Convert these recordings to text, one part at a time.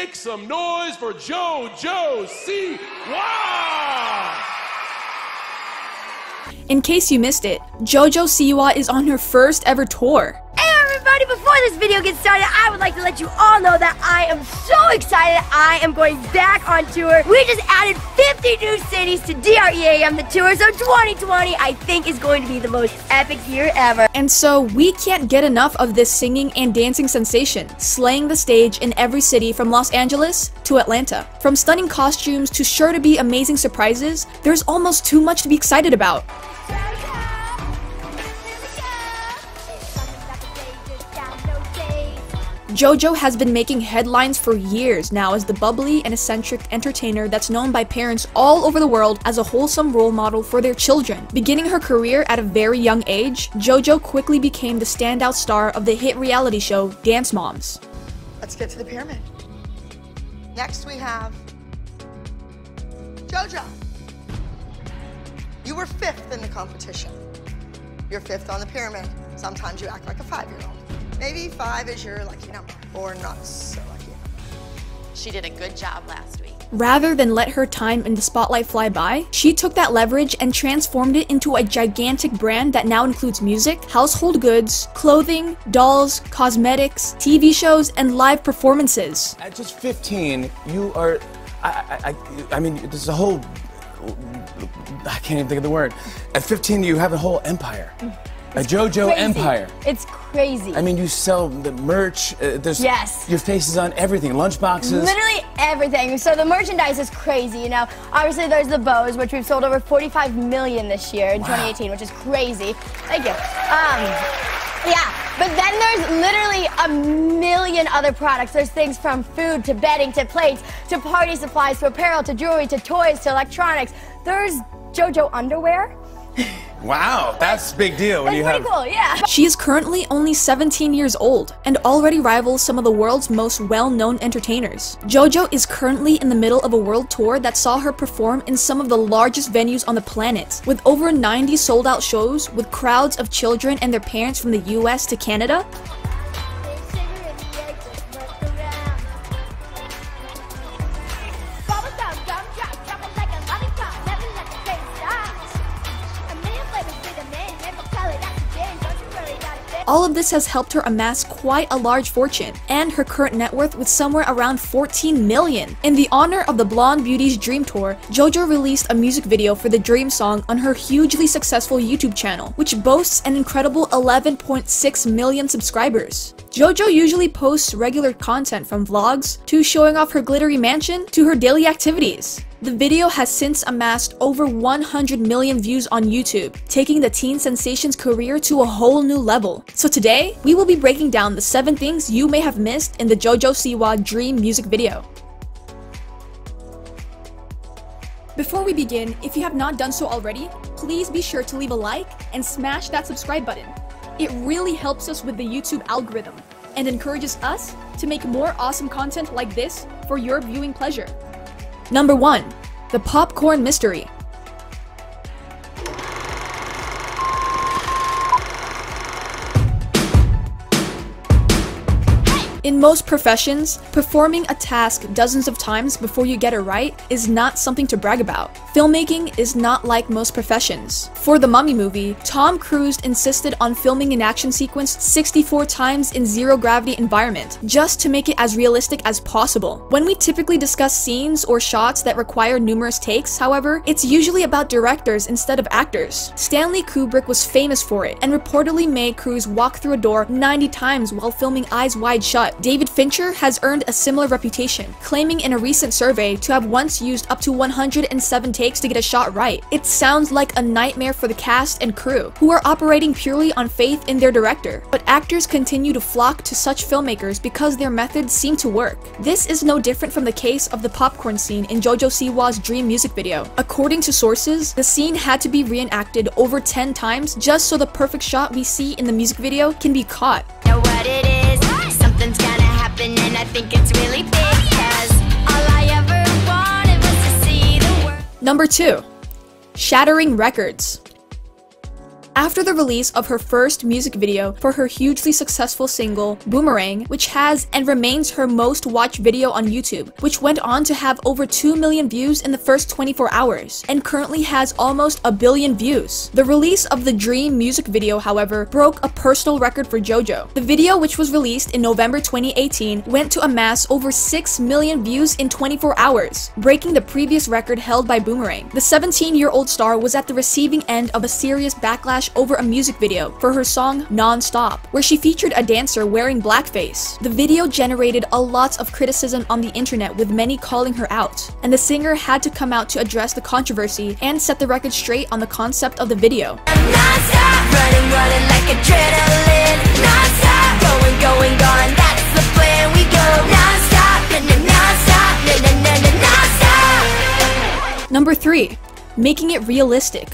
Make some noise for JoJo Siwa! In case you missed it, JoJo Siwa is on her first ever tour. Hey everybody, before this video gets started, I would like to let you all know that I am so excited. I am going back on tour. We just added 50 new cities to D.R.E.A.M, the tour, so 2020 I think is going to be the most epic year ever. And so we can't get enough of this singing and dancing sensation, slaying the stage in every city from Los Angeles to Atlanta. From stunning costumes to sure to be amazing surprises, there's almost too much to be excited about. JoJo has been making headlines for years now as the bubbly and eccentric entertainer that's known by parents all over the world as a wholesome role model for their children. Beginning her career at a very young age, JoJo quickly became the standout star of the hit reality show Dance Moms. Let's get to the pyramid. Next we have JoJo. You were 5th in the competition. You're 5th on the pyramid. Sometimes you act like a 5-year-old. Maybe 5 is your lucky number, or not so lucky. She did a good job last week. Rather than let her time in the spotlight fly by, she took that leverage and transformed it into a gigantic brand that now includes music, household goods, clothing, dolls, cosmetics, TV shows, and live performances. At just 15, you are, I mean, there's a whole, I can't even think of the word. At 15, you have a whole empire. A JoJo empire. It's crazy. I mean, you sell the merch. There's Yes. Your face is on everything. Lunchboxes. Literally everything. So the merchandise is crazy, you know. Obviously, there's the bows, which we've sold over 45 million this year in 2018, which is crazy. Thank you. Yeah, but then there's literally a million other products. There's things from food to bedding to plates to party supplies to apparel to jewelry to toys to electronics. There's JoJo underwear. Wow, that's a big deal when That's you pretty have. cool, yeah. She is currently only 17 years old and already rivals some of the world's most well-known entertainers. JoJo is currently in the middle of a world tour that saw her perform in some of the largest venues on the planet, with over 90 sold-out shows with crowds of children and their parents from the US to Canada. All of this has helped her amass quite a large fortune, and her current net worth was somewhere around 14 million. In the honor of the Blonde Beauty's Dream Tour, JoJo released a music video for the Dream song on her hugely successful YouTube channel, which boasts an incredible 11.6 million subscribers. JoJo usually posts regular content from vlogs, to showing off her glittery mansion, to her daily activities. The video has since amassed over 100 million views on YouTube, taking the teen sensation's career to a whole new level. So today, we will be breaking down the 7 things you may have missed in the JoJo Siwa D.R.E.A.M music video. Before we begin, if you have not done so already, please be sure to leave a like and smash that subscribe button. It really helps us with the YouTube algorithm and encourages us to make more awesome content like this for your viewing pleasure. Number 1. The Popcorn Mystery. In most professions, performing a task dozens of times before you get it right is not something to brag about. Filmmaking is not like most professions. For the Mummy movie, Tom Cruise insisted on filming an action sequence 64 times in zero-gravity environment, just to make it as realistic as possible. When we typically discuss scenes or shots that require numerous takes, however, it's usually about directors instead of actors. Stanley Kubrick was famous for it, and reportedly made Cruise walk through a door 90 times while filming eyes wide shut. David Fincher has earned a similar reputation, claiming in a recent survey to have once used up to 107 takes to get a shot right. It sounds like a nightmare for the cast and crew, who are operating purely on faith in their director. But actors continue to flock to such filmmakers because their methods seem to work. This is no different from the case of the popcorn scene in JoJo Siwa's D.R.E.A.M music video. According to sources, the scene had to be reenacted over 10 times just so the perfect shot we see in the music video can be caught. Know what it is? Something's gonna happen and I think it's really big, 'cause all I ever wanted was to see the world. Number 2. Shattering Records. After the release of her first music video for her hugely successful single, Boomerang, which has and remains her most watched video on YouTube, which went on to have over 2 million views in the first 24 hours, and currently has almost 1 billion views. The release of the Dream music video, however, broke a personal record for JoJo. The video, which was released in November 2018, went to amass over 6 million views in 24 hours, breaking the previous record held by Boomerang. The 17-year-old star was at the receiving end of a serious backlash over a music video for her song Non-Stop, where she featured a dancer wearing blackface. The video generated a lot of criticism on the internet, with many calling her out, and the singer had to come out to address the controversy and set the record straight on the concept of the video. Non-stop, running like adrenaline. Non-stop, going, gone, that's the plan. We go non-stop, non-stop, non-stop. Number 3. Making it realistic.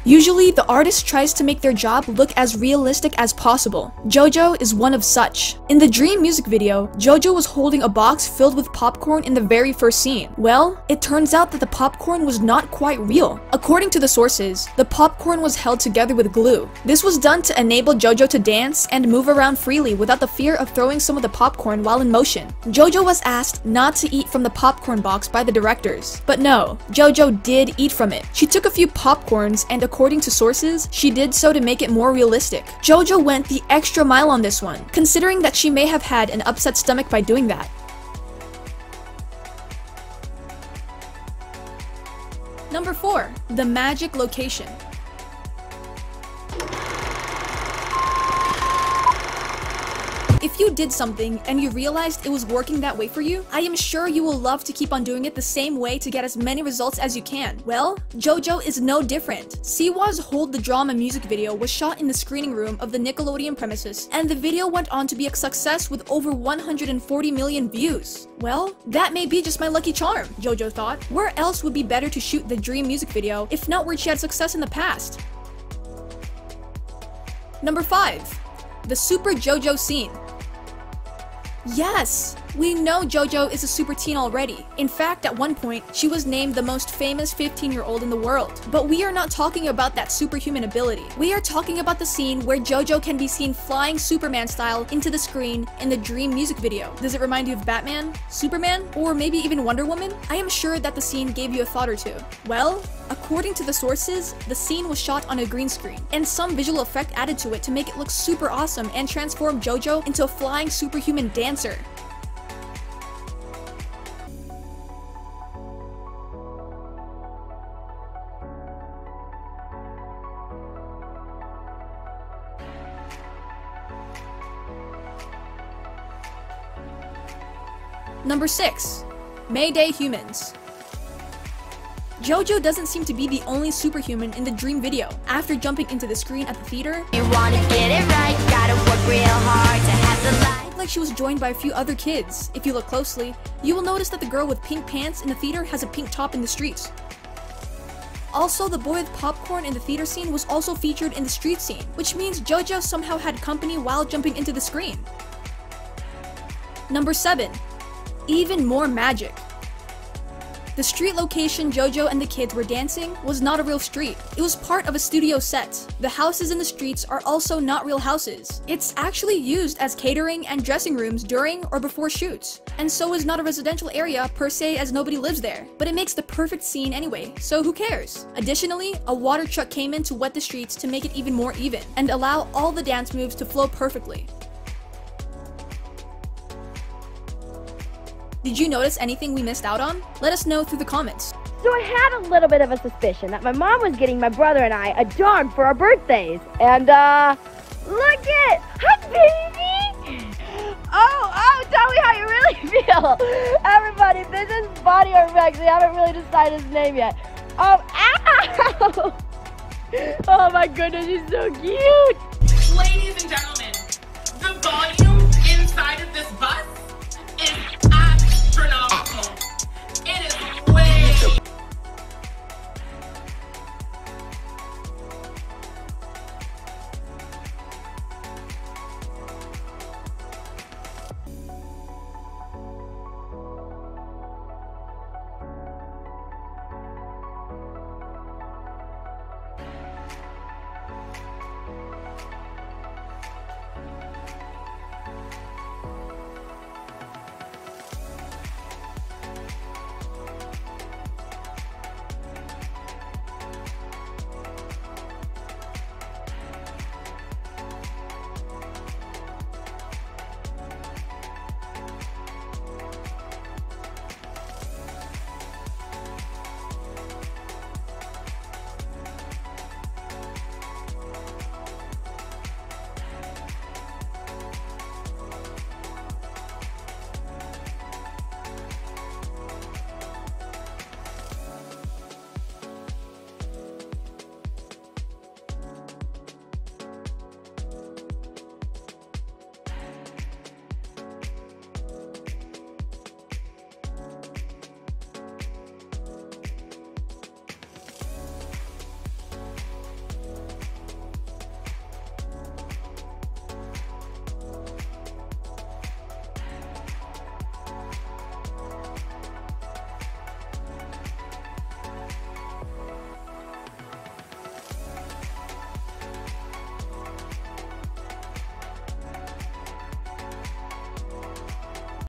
Usually, the artist tries to make their job look as realistic as possible. JoJo is one of such. In the Dream music video, JoJo was holding a box filled with popcorn in the very first scene. Well, it turns out that the popcorn was not quite real. According to the sources, the popcorn was held together with glue. This was done to enable JoJo to dance and move around freely without the fear of throwing some of the popcorn while in motion. JoJo was asked not to eat from the popcorn box by the directors. But no, JoJo did eat from it. She took a few popcorns, and according to sources, she did so to make it more realistic. JoJo went the extra mile on this one, considering that she may have had an upset stomach by doing that. Number 4. The magic location. If you did something and you realized it was working that way for you, I am sure you will love to keep on doing it the same way to get as many results as you can. Well, JoJo is no different. Siwa's Hold the Drama music video was shot in the screening room of the Nickelodeon premises, and the video went on to be a success with over 140 million views. Well, that may be just my lucky charm, JoJo thought. Where else would be better to shoot the Dream music video if not where she had success in the past? Number 5. The Super JoJo scene. Yes! We know JoJo is a super teen already. In fact, at one point, she was named the most famous 15-year-old in the world. But we are not talking about that superhuman ability. We are talking about the scene where JoJo can be seen flying Superman style into the screen in the Dream music video. Does it remind you of Batman, Superman, or maybe even Wonder Woman? I am sure that the scene gave you a thought or two. Well, according to the sources, the scene was shot on a green screen, and some visual effect added to it to make it look super awesome and transform JoJo into a flying superhuman dancer. Number 6. Mede Humans. JoJo doesn't seem to be the only superhuman in the Dream video. After jumping into the screen at the theater, You wanna get it right, gotta work real hard to have the light. it looked like she was joined by a few other kids. If you look closely, you will notice that the girl with pink pants in the theater has a pink top in the streets. Also, the boy with popcorn in the theater scene was also featured in the street scene, which means JoJo somehow had company while jumping into the screen. Number 7. Even more magic. The street location JoJo and the kids were dancing was not a real street. It was part of a studio set. The houses in the streets are also not real houses. It's actually used as catering and dressing rooms during or before shoots. And so is not a residential area per se, as nobody lives there. But it makes the perfect scene anyway, so who cares? Additionally, a water truck came in to wet the streets to make it even more even, and allow all the dance moves to flow perfectly. Did you notice anything we missed out on? Let us know through the comments. So I had a little bit of a suspicion that my mom was getting my brother and I a darn for our birthdays. And, look it! Hi, baby! Oh, tell me how you really feel. Everybody, this is Bonnie or Rex. We haven't really decided his name yet. Oh, ow! Oh my goodness, he's so cute! Ladies and gentlemen, the volume inside of this bus